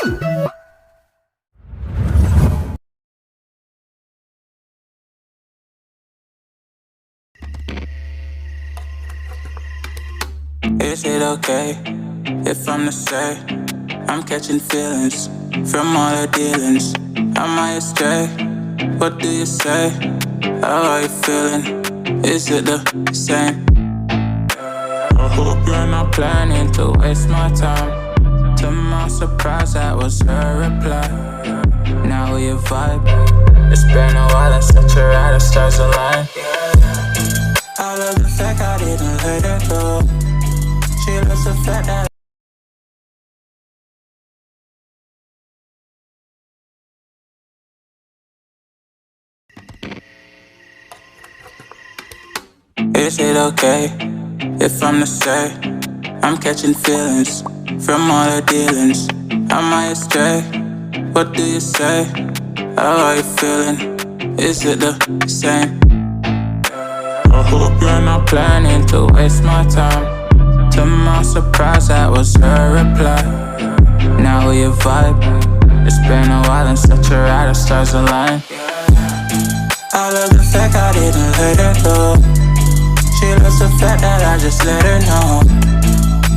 Is it okay if I'm to say I'm catching feelings from all the dealings? Am I astray? What do you say? How are you feeling? Is it the same? I hope you're not planning to waste my time. To my surprise, that was her reply. Now we vibe. It's been a while and such a ride, the stars align. I love the fact I didn't let her go. She loves the fact that is it okay if I'm to say I'm catching feelings from all the dealings? Am I astray? What do you say? How are you feeling? Is it the same? I hope you're not planning to waste my time. To my surprise, that was her reply. Now we vibe. It's been a while and such a ride, the stars align. I love the fact I didn't let her go. She loves the fact that I just let her know.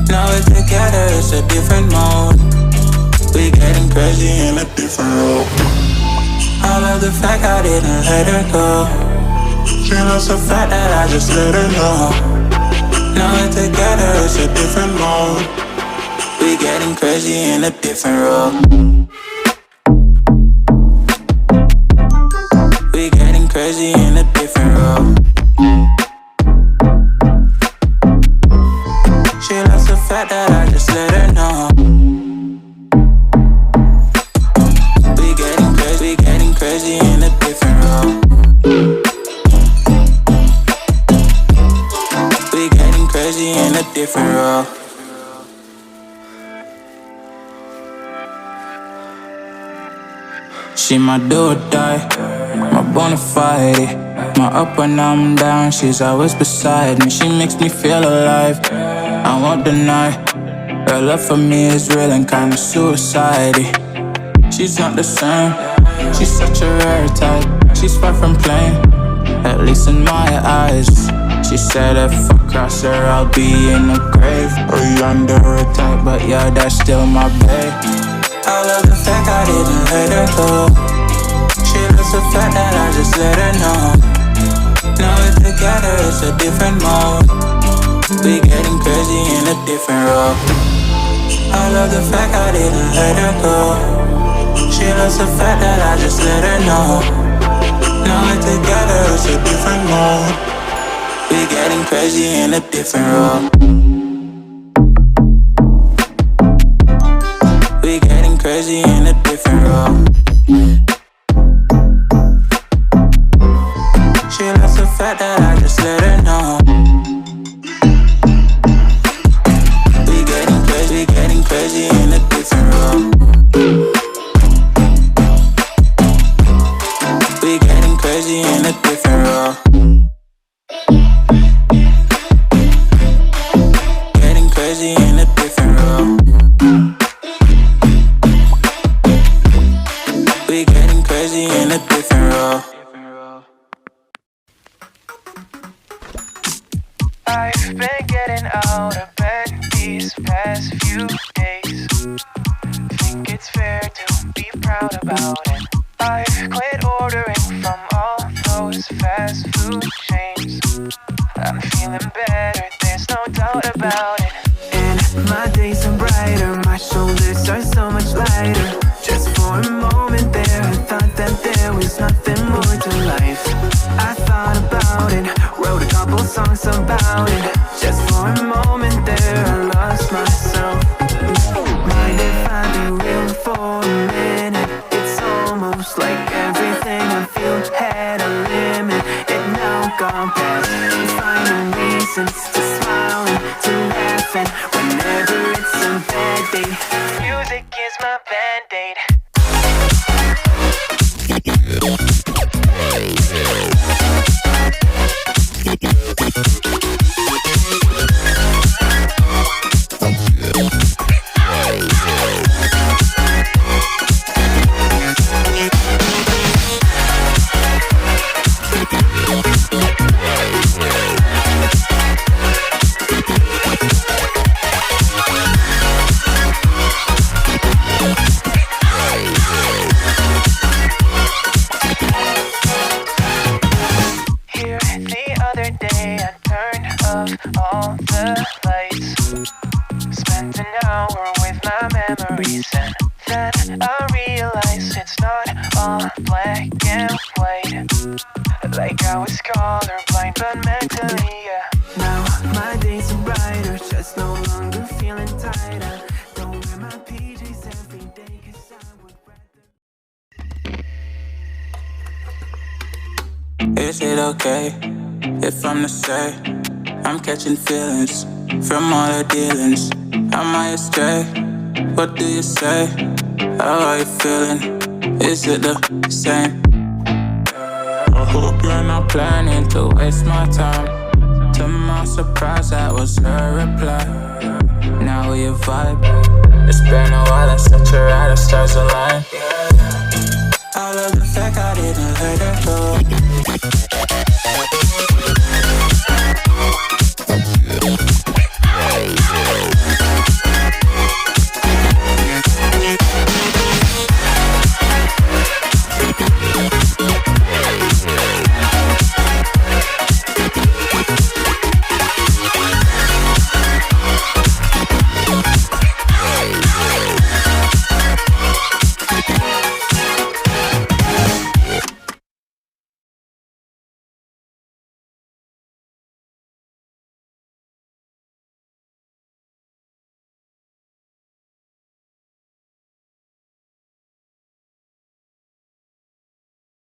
Now we're together, it's a different mode. We getting crazy in a different role. I love the fact I didn't let her go. She loves the fact that I just let her know. Now we're together, it's a different mode. We getting crazy in a different role. We getting crazy in a different role. She loves the fact that I just let her know. We getting crazy in a different role. We getting crazy in a different role. She my do or die, my bona fide. My up when I'm down, she's always beside me. She makes me feel alive, I won't deny. Her love for me is real and kinda suicide-y. She's not the same, she's such a rare type. She's far from plain, at least in my eyes. She said if I cross her, I'll be in the grave or under her type, but yeah, that's still my babe. I love the fact I didn't let her go. She loves the fact that I just let her know. Now we're together, it's a different mode. We getting crazy in a different role. I love the fact I didn't let her go. She loves the fact that I just let her know. Now we're together, it's a different mode. We getting crazy in a different role. We getting crazy in a different role. She loves the fact that I just let her know. We getting crazy in a different role. We getting crazy in a different role. Getting crazy in a different role. We getting crazy in a different role. I've been getting out of bed these past few days. Think it's fair to be proud about it. I've quit ordering from all those fast food chains. I'm feeling better, there's no doubt about it. And my days are brighter, my shoulders are so much lighter. Just for a moment there, I thought that there was nothing more to life. I thought about it, wrote a couple songs about it. Just for a moment there, I lost myself. Mind if I be real for a minute? It's almost like everything I feel had a limit. It now gone past, finding reasons to smile and to laugh. And whenever it's a bad day, music is my band-aid. memories. And then I realized it's not all black and white. Like I was colorblind, but mentally, yeah. Now my days are brighter, just no longer feeling tighter. Don't wear my PJs every day, 'cause I would rather. Is it okay if I'm to say I'm catching feelings from all the dealings? Am I astray? What do you say? How are you feeling? Is it the same? I hope you're not planning to waste my time. To my surprise, that was her reply. Now we vibe. It's been a while and such a ride, the stars align. I love the fact I didn't let her go.